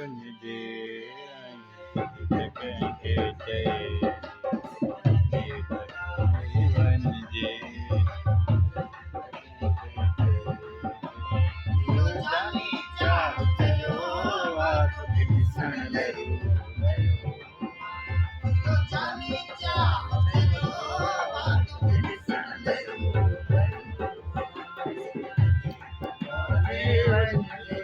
वञिजे कंहिंखे चए वञिजे जानी चाहत जो आप ॾिसण लरू जानी चाहत जो आप ॾिसण लरू वञिजे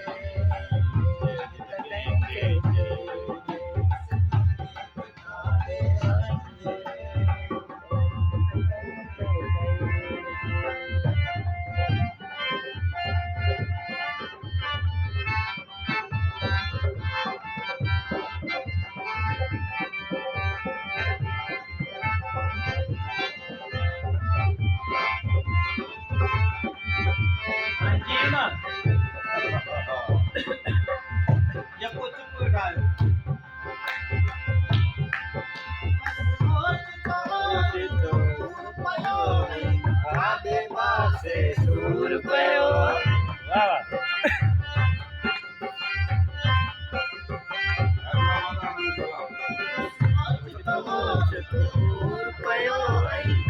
सूर पयो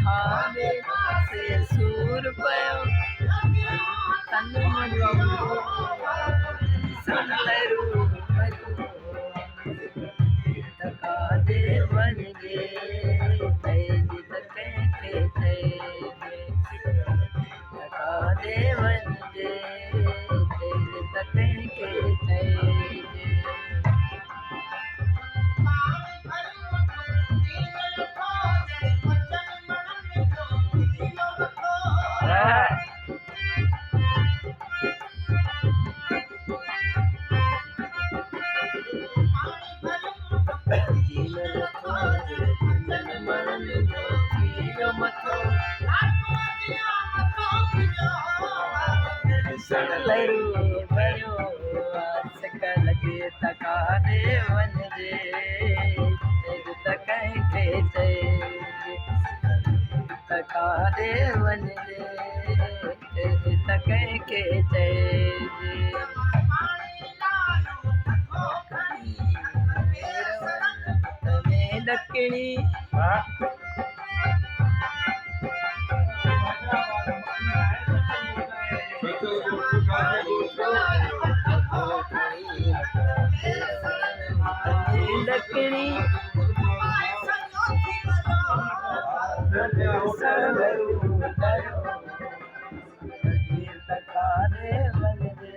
खाधे पासे सूर पयो तन सन लरू तका दे वञिजे कंहिंखे चइजे तका दे वञिजे कंहिंखे चइजे लरू भयो आसक लॻे तका दे वञिजे कंहिंखे चइजे तका दे वञिजे कंहिंखे चइजे ॾकिणी ॾकिणी तका दे वञिजे